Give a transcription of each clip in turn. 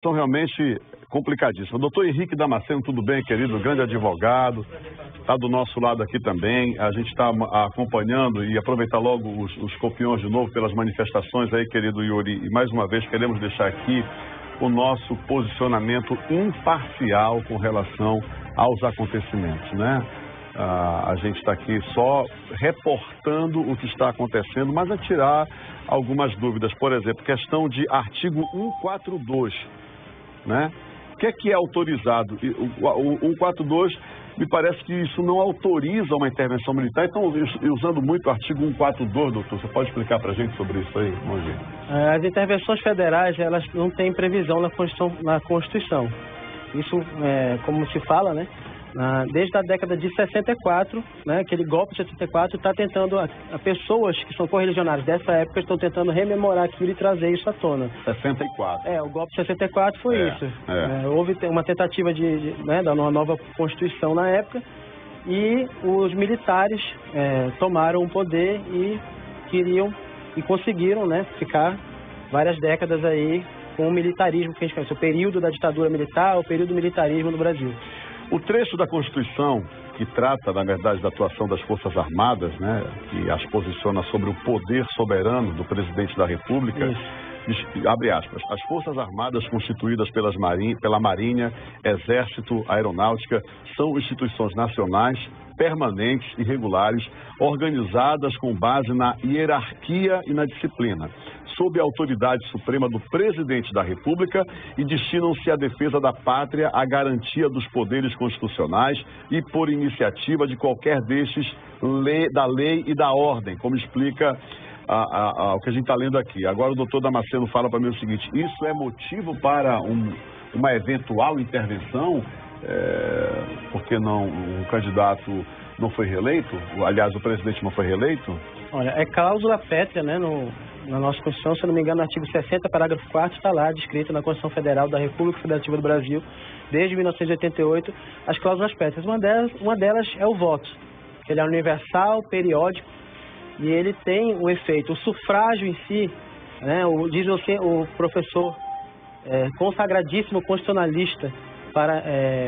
São realmente complicadíssimas. Doutor Henrique Damasceno, tudo bem, querido? Grande advogado, está do nosso lado aqui também. A gente está acompanhando e aproveitar logo os copiões de novo pelas manifestações aí, querido Yuri. E mais uma vez queremos deixar aqui o nosso posicionamento imparcial com relação aos acontecimentos, né? A gente está aqui só reportando o que está acontecendo, mas a tirar algumas dúvidas. Por exemplo, questão de artigo 142, né? O que é autorizado? O 142, me parece que isso não autoriza uma intervenção militar. Então, usando muito o artigo 142, doutor, você pode explicar para a gente sobre isso aí, Monge? As intervenções federais, elas não têm previsão na Constituição. Isso, como se fala, né? Desde a década de 64, né, aquele golpe de 64 está tentando, a pessoas que são correligionários dessa época estão tentando rememorar aquilo e trazer isso à tona. 64. O golpe de 64 foi isso. Houve uma tentativa de dar uma nova Constituição na época e os militares tomaram o poder e queriam e conseguiram, né, ficar várias décadas aí com o militarismo que a gente conhece, o período da ditadura militar, o período do militarismo no Brasil. O trecho da Constituição que trata, na verdade, da atuação das Forças Armadas, né, que as posiciona sobre o poder soberano do presidente da República, diz, abre aspas, as Forças Armadas constituídas pela Marinha, Exército, Aeronáutica, são instituições nacionais, permanentes e regulares, organizadas com base na hierarquia e na disciplina, sob a autoridade suprema do presidente da República e destinam-se à defesa da pátria, à garantia dos poderes constitucionais e por iniciativa de qualquer destes da lei e da ordem, como explica o que a gente está lendo aqui. Agora o doutor Damasceno fala para mim o seguinte, isso é motivo para uma eventual intervenção, porque não, um candidato não foi reeleito? Aliás, o presidente não foi reeleito? Olha, é cláusula pétrea, né, na nossa Constituição, se eu não me engano, no artigo 60, parágrafo 4º, está lá descrito na Constituição Federal da República Federativa do Brasil, desde 1988, as cláusulas pétreas. Uma delas é o voto, que ele é universal, periódico, e ele tem um efeito. O sufrágio em si, né, diz o professor consagradíssimo constitucionalista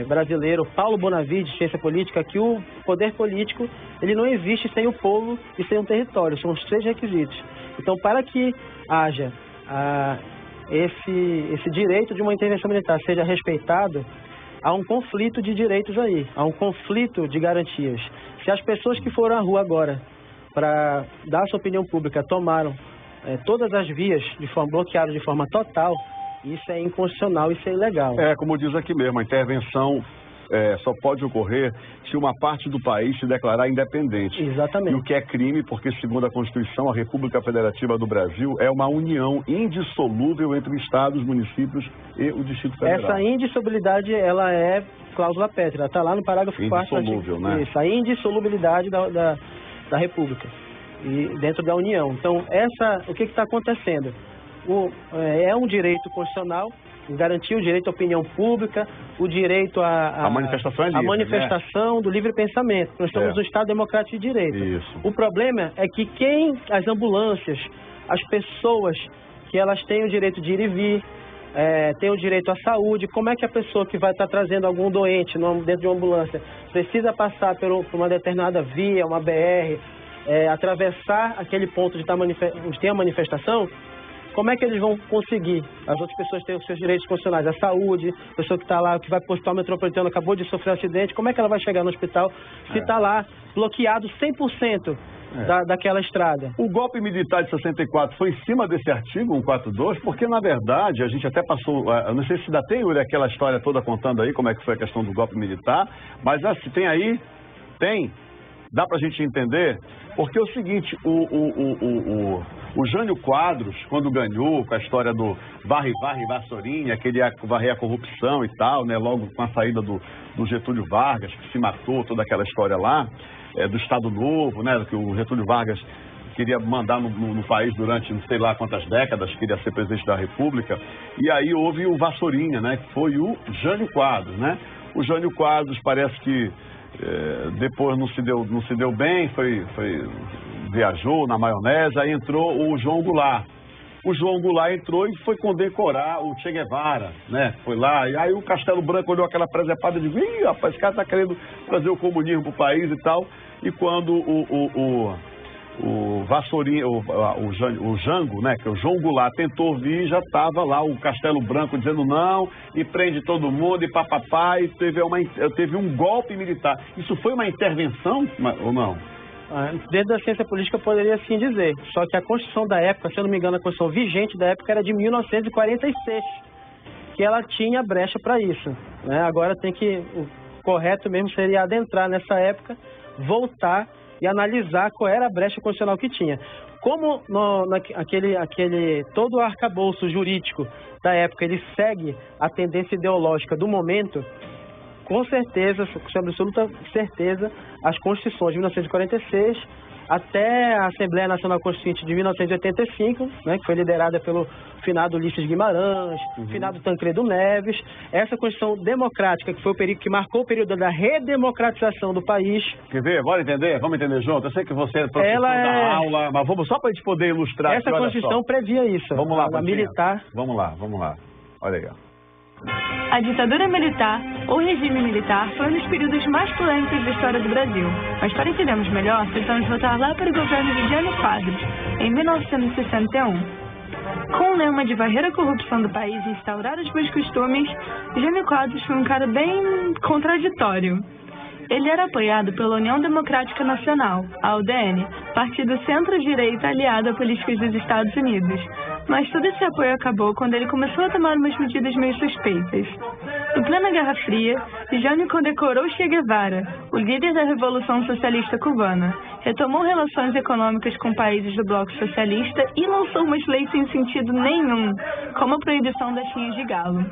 brasileiro Paulo Bonavide, ciência política, que o poder político ele não existe sem o povo e sem o território, são os 3 requisitos. Então, para que haja esse direito de uma intervenção militar seja respeitado, há um conflito de direitos aí, há um conflito de garantias. Se as pessoas que foram à rua agora para dar sua opinião pública tomaram todas as vias bloqueadas de forma total, isso é inconstitucional, isso é ilegal. Como diz aqui mesmo, a intervenção só pode ocorrer se uma parte do país se declarar independente. Exatamente. E o que é crime, porque segundo a Constituição, a República Federativa do Brasil é uma união indissolúvel entre estados, municípios e o Distrito Federal. Essa indissolubilidade, ela é cláusula pétrea, está lá no parágrafo 4º. Indissolúvel, né? Isso, a indissolubilidade da República e dentro da União. Então, o que está acontecendo? É um direito constitucional, garantir o direito à opinião pública, o direito a manifestação é livre, a manifestação, né? Do livre pensamento. Nós estamos no Estado Democrático de Direito. Isso. O problema é que as ambulâncias, as pessoas que elas têm o direito de ir e vir, têm o direito à saúde, como é que a pessoa que vai estar trazendo algum doente dentro de uma ambulância precisa passar por uma determinada via, uma BR, atravessar aquele ponto onde tem a manifestação? Como é que eles vão conseguir? As outras pessoas têm os seus direitos constitucionais, a saúde, a pessoa que está lá, que vai para o hospital metropolitano, acabou de sofrer um acidente, como é que ela vai chegar no hospital se está lá bloqueado 100% daquela estrada? O golpe militar de 64 foi em cima desse artigo 142, porque na verdade a gente até passou, eu não sei se ainda tem, Yuri, aquela história toda contando aí como é que foi a questão do golpe militar, mas se tem aí, dá pra gente entender, porque é o seguinte, o Jânio Quadros, quando ganhou com a história do varre, vassourinha, que ele ia varrer a corrupção e tal, né, logo com a saída do Getúlio Vargas, que se matou, toda aquela história lá, do Estado Novo, né, que o Getúlio Vargas queria mandar no país durante não sei lá quantas décadas, queria ser presidente da República, e aí houve o Vassourinha, né, que foi o Jânio Quadros, né. O Jânio Quadros parece que depois não se deu bem, viajou na maionese, aí entrou o João Goulart. o João Goulart entrou e foi condecorar o Che Guevara, né? Foi lá, e aí o Castelo Branco olhou aquela presepada e disse, ih, rapaz, esse cara tá querendo trazer o comunismo pro país e tal. E quando o Vassourinha, o Jango, né, que é o João Goulart, tentou vir, já estava lá o Castelo Branco dizendo não, e prende todo mundo, e papapá, e teve um golpe militar. Isso foi uma intervenção ou não? Dentro da ciência política eu poderia assim dizer, só que a Constituição da época, se eu não me engano, a Constituição vigente da época era de 1946, que ela tinha brecha para isso, né? Agora o correto mesmo seria adentrar nessa época, voltar e analisar qual era a brecha constitucional que tinha. Como todo o arcabouço jurídico da época, ele segue a tendência ideológica do momento, com certeza, com absoluta certeza, as constituições de 1946 até a Assembleia Nacional Constituinte de 1985, né, que foi liderada pelo finado Ulisses Guimarães, finado Tancredo Neves, essa Constituição democrática, que foi o período que marcou o período da redemocratização do país. Quer ver? Bora entender? Vamos entender junto? Eu sei que você é professor da aula, mas vamos só para a gente poder ilustrar. Essa Constituição previa isso. Vamos lá, a militar. Vamos lá. Olha aí, ó. A ditadura militar, ou regime militar, foi um dos períodos mais polêmicos da história do Brasil. Mas para entendermos melhor, precisamos voltar lá para o governo de Jânio Quadros, em 1961. Com o lema de varrer a corrupção do país e instaurar os bons costumes, Jânio Quadros foi um cara bem contraditório. Ele era apoiado pela União Democrática Nacional, a UDN, partido centro-direita aliado a políticos dos Estados Unidos. Mas todo esse apoio acabou quando ele começou a tomar umas medidas meio suspeitas. Em plena Guerra Fria, Jânio condecorou Che Guevara, o líder da Revolução Socialista Cubana, retomou relações econômicas com países do bloco socialista e lançou umas leis sem sentido nenhum, como a proibição das chinhas de galo.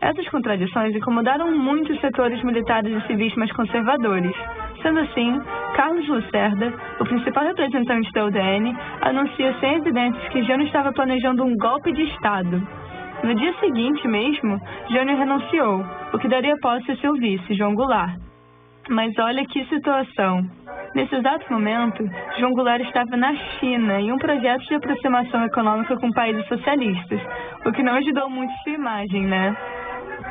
Essas contradições incomodaram muito os setores militares e civis mais conservadores. Sendo assim, Carlos Lacerda, o principal representante da UDN, anuncia sem evidências que Jânio estava planejando um golpe de Estado. No dia seguinte mesmo, Jânio renunciou, o que daria posse a seu vice, João Goulart. Mas olha que situação. Nesse exato momento, João Goulart estava na China em um projeto de aproximação econômica com países socialistas, o que não ajudou muito sua imagem, né?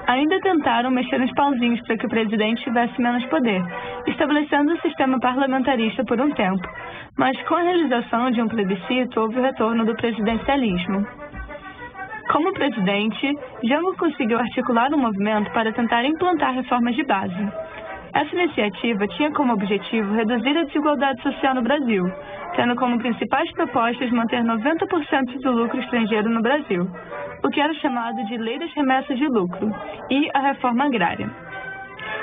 Ainda tentaram mexer nos pauzinhos para que o presidente tivesse menos poder, estabelecendo o sistema parlamentarista por um tempo. Mas com a realização de um plebiscito, houve o retorno do presidencialismo. Como presidente, Jango conseguiu articular um movimento para tentar implantar reformas de base. Essa iniciativa tinha como objetivo reduzir a desigualdade social no Brasil, tendo como principais propostas manter 90% do lucro estrangeiro no Brasil, o que era chamado de Lei das Remessas de Lucro, e a Reforma Agrária.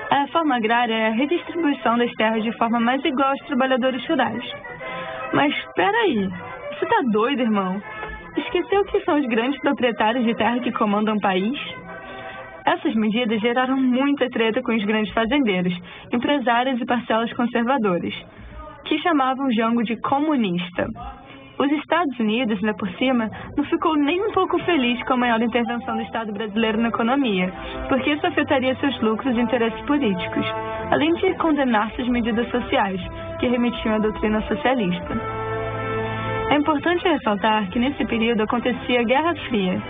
A Reforma Agrária é a redistribuição das terras de forma mais igual aos trabalhadores rurais. Mas espera aí, você tá doido, irmão? Esqueceu que são os grandes proprietários de terra que comandam o país? Essas medidas geraram muita treta com os grandes fazendeiros, empresários e parcelas conservadores, que chamavam Jango de comunista. Os Estados Unidos, ainda por cima, não ficou nem um pouco feliz com a maior intervenção do Estado brasileiro na economia, porque isso afetaria seus lucros e interesses políticos, além de condenar suas medidas sociais, que remetiam à doutrina socialista. É importante ressaltar que nesse período acontecia a Guerra Fria.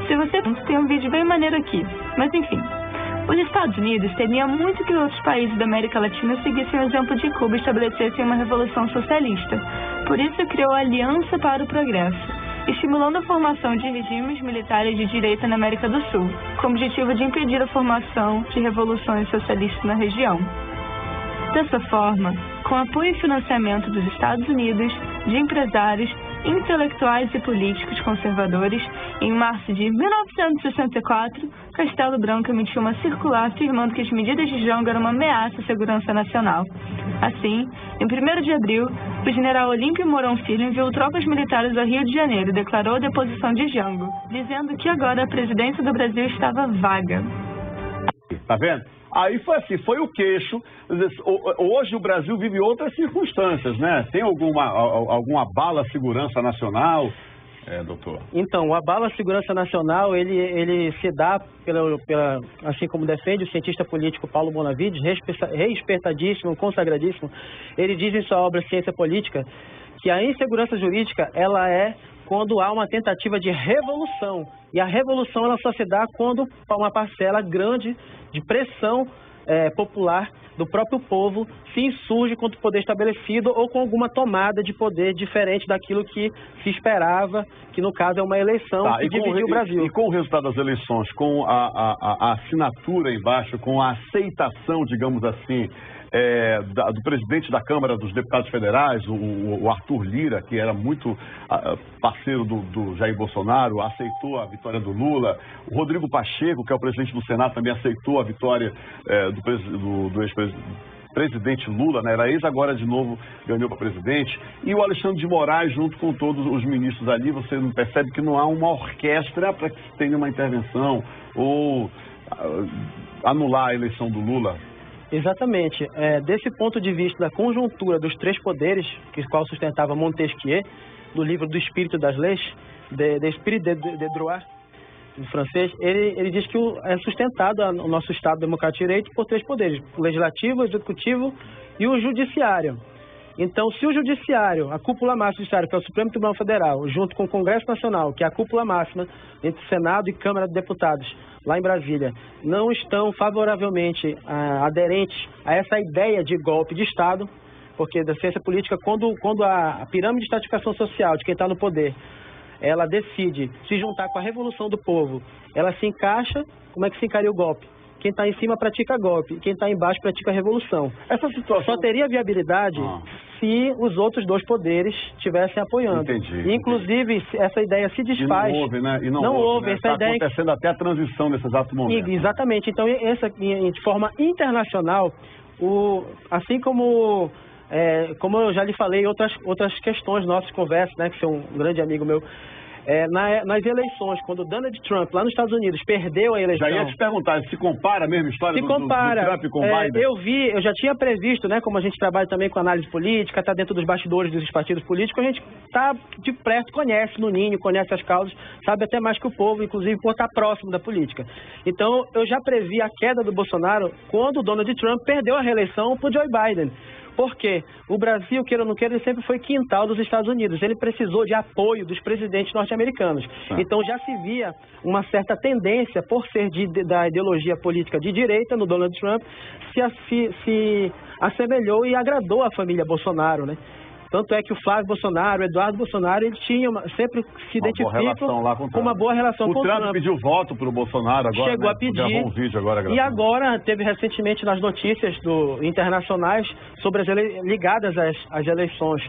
Se você tem um vídeo bem maneiro aqui, mas enfim. Os Estados Unidos teriam muito que outros países da América Latina seguissem o exemplo de Cuba e estabelecessem uma revolução socialista. Por isso criou a Aliança para o Progresso, estimulando a formação de regimes militares de direita na América do Sul, com o objetivo de impedir a formação de revoluções socialistas na região. Dessa forma, com apoio e financiamento dos Estados Unidos, de empresários, intelectuais e políticos conservadores, em março de 1964, Castelo Branco emitiu uma circular afirmando que as medidas de Jango eram uma ameaça à segurança nacional. Assim, em 1º de abril, o general Olímpio Mourão Filho enviou tropas militares ao Rio de Janeiro e declarou a deposição de Jango, dizendo que agora a presidência do Brasil estava vaga. Tá vendo? Aí foi assim, foi o queixo. Hoje o Brasil vive outras circunstâncias, né? Tem algum abalo à segurança nacional, doutor? Então, o abalo à segurança nacional, ele se dá, assim como defende o cientista político Paulo Bonavides, respeitadíssimo, consagradíssimo. Ele diz em sua obra Ciência Política que a insegurança jurídica, ela é quando há uma tentativa de revolução. E a revolução ela só se dá quando uma parcela grande de pressão popular do próprio povo se insurge contra o poder estabelecido ou com alguma tomada de poder diferente daquilo que se esperava, que no caso é uma eleição que dividiu o Brasil. E com o resultado das eleições, com a assinatura embaixo, com a aceitação, digamos assim, do presidente da Câmara dos Deputados Federais, o Arthur Lira, que era muito parceiro do Jair Bolsonaro, aceitou a vitória do Lula. O Rodrigo Pacheco, que é o presidente do Senado, também aceitou a vitória do ex-presidente Lula, né? Era ex, agora de novo ganhou para presidente. E o Alexandre de Moraes, junto com todos os ministros ali, você não percebe que não há uma orquestra para que se tenha uma intervenção ou anular a eleição do Lula? Exatamente. Desse ponto de vista da conjuntura dos três poderes, que qual sustentava Montesquieu, do livro do Espírito das Leis, Esprit de Droit, em francês, ele diz que é sustentado o nosso Estado democrático de direito por três poderes: o legislativo, o executivo e o judiciário. Então, se o judiciário, a cúpula máxima do judiciário, que é o Supremo Tribunal Federal, junto com o Congresso Nacional, que é a cúpula máxima entre Senado e Câmara de Deputados, lá em Brasília, não estão favoravelmente aderentes a essa ideia de golpe de Estado, porque da ciência política, quando a pirâmide de estratificação social de quem está no poder, ela decide se juntar com a revolução do povo, ela se encaixa, como é que se encaria o golpe? Quem está em cima pratica golpe, quem está embaixo pratica revolução. Essa situação só teria viabilidade se os outros dois poderes estivessem apoiando. Entendi. Inclusive, essa ideia se desfaz. E não houve, né? Não houve. Né? Essa Está ideia acontecendo até a transição nesse exato momento. Exatamente. Então, de forma internacional, assim como eu já lhe falei, outras questões nossas conversas, né, que você é um grande amigo meu, nas eleições, quando Donald Trump, lá nos Estados Unidos, perdeu a eleição... Já ia te perguntar, se compara a mesma história do Trump com Biden? Eu já tinha previsto, né, como a gente trabalha também com análise política, está dentro dos bastidores dos partidos políticos, a gente está de perto, conhece no ninho, conhece as causas, sabe até mais que o povo, inclusive por estar próximo da política. Então, eu já previ a queda do Bolsonaro quando o Donald Trump perdeu a reeleição para o Joe Biden. Porque o Brasil, queira ou não queira, ele sempre foi quintal dos Estados Unidos. Ele precisou de apoio dos presidentes norte-americanos. Então já se via uma certa tendência, por ser da ideologia política de direita, no Donald Trump, se assemelhou e agradou a família Bolsonaro, né? Tanto é que o Flávio Bolsonaro, o Eduardo Bolsonaro, eles sempre se identificam com uma boa relação com o Trump. O Trump pediu voto para o Bolsonaro agora, chegou a pedir, gravou um vídeo agora. E agora teve recentemente nas notícias internacionais sobre ligadas às eleições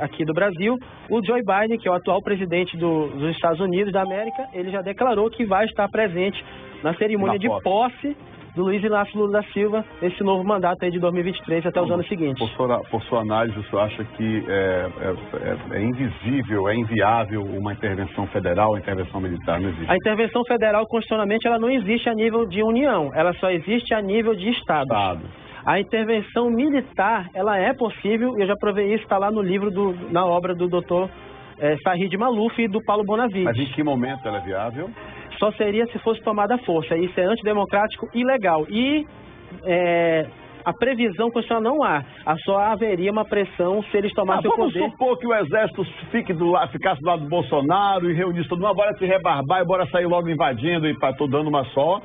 aqui do Brasil, o Joe Biden, que é o atual presidente dos Estados Unidos da América, ele já declarou que vai estar presente na cerimônia de posse do Luiz Inácio Lula da Silva, esse novo mandato aí de 2023 até os anos seguintes. Por sua análise, o senhor acha que é invisível, é inviável uma intervenção federal, uma intervenção militar? Não existe. A intervenção federal, constitucionalmente, ela não existe a nível de União, ela só existe a nível de Estado. A intervenção militar, ela é possível, e eu já provei isso, está lá no livro, na obra do doutor Sahid Maluf e do Paulo Bonavides. Mas em que momento ela é viável? Só seria se fosse tomada à força. Isso é antidemocrático e ilegal. E a previsão constitucional não há. Só haveria uma pressão se eles tomassem o poder. Vamos supor que o exército ficasse do lado do Bolsonaro e reunisse todo mundo. Bora se rebarbar e bora sair logo invadindo. E estou dando uma só.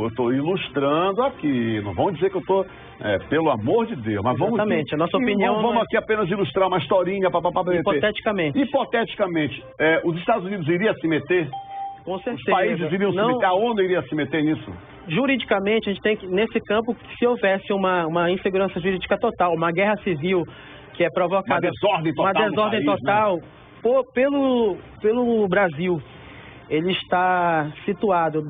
Estou ilustrando aqui. Não vão dizer que eu estou... pelo amor de Deus. Mas exatamente. A nossa opinião... Vamos aqui apenas ilustrar uma historinha. Hipoteticamente. Hipoteticamente. Os Estados Unidos iriam se meter? Com certeza. Os países iriam se meter, a ONU iria se meter nisso? Juridicamente, a gente tem que, nesse campo, se houvesse uma insegurança jurídica total, uma guerra civil que é provocada... Uma desordem total. Né? Pelo Brasil, ele está situado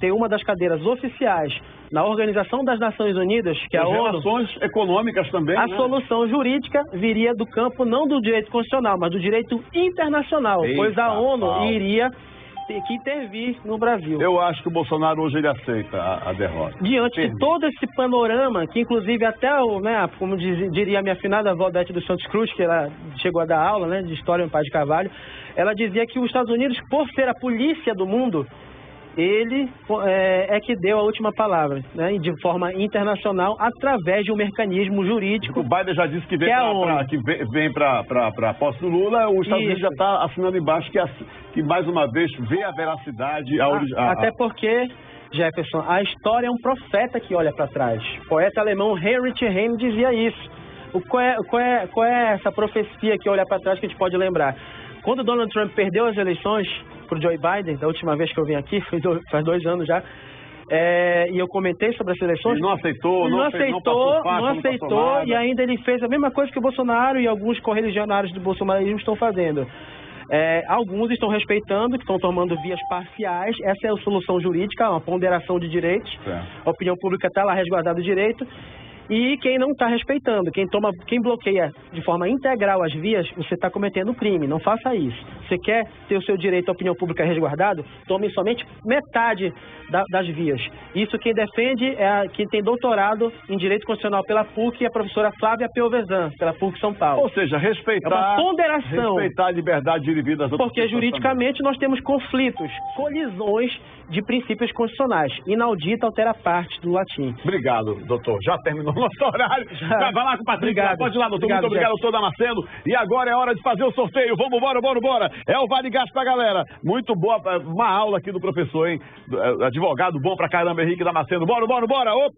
tem uma das cadeiras oficiais na Organização das Nações Unidas, que é a ONU. Relações econômicas também, A solução jurídica viria do campo não do direito constitucional, mas do direito internacional, pois a ONU iria ter que intervir no Brasil. Eu acho que o Bolsonaro hoje ele aceita a derrota. Diante de todo esse panorama, que inclusive até como diria a minha afinada avó Bete dos Santos Cruz, que ela chegou a dar aula, né, de História no Paz de Carvalho, ela dizia que os Estados Unidos, por ser a polícia do mundo, ele é que deu a última palavra, né, de forma internacional, através de um mecanismo jurídico. O Biden já disse que vem para posse do Lula, os Estados Unidos já está assinando embaixo que mais uma vez vê a veracidade. Até porque, Jefferson, a história é um profeta que olha para trás. O poeta alemão Heinrich Heine dizia isso. Qual é essa profecia que olha para trás que a gente pode lembrar? Quando Donald Trump perdeu as eleições para o Joe Biden, da última vez que eu vim aqui, faz 2 anos já, e eu comentei sobre as eleições. Ele não aceitou, e ainda ele fez a mesma coisa que o Bolsonaro e alguns correligionários do bolsonarismo estão fazendo. Alguns estão respeitando, que estão tomando vias parciais. Essa é a solução jurídica, uma ponderação de direitos. A opinião pública está lá resguardada o direito. E quem não está respeitando, quem bloqueia de forma integral as vias, você está cometendo crime. Não faça isso. Você quer ter o seu direito à opinião pública resguardado? Tome somente metade das vias. Isso quem defende é quem tem doutorado em Direito Constitucional pela PUC, a professora Flávia Piovesan, pela PUC São Paulo. Ou seja, respeitar a liberdade de vida das outras pessoas. Porque juridicamente nós temos conflitos, colisões de princípios constitucionais. Inaudita altera parte do latim. Obrigado, doutor. Já terminou o nosso horário. Vai lá com o Patrick. Pode ir lá, doutor. Muito obrigado, doutor Damasceno. E agora é hora de fazer o sorteio. Vamos embora. É o Vale Gás pra galera. Muito boa, uma aula aqui do professor, hein? Advogado bom pra caramba, Henrique Damasceno. Bora. Opa!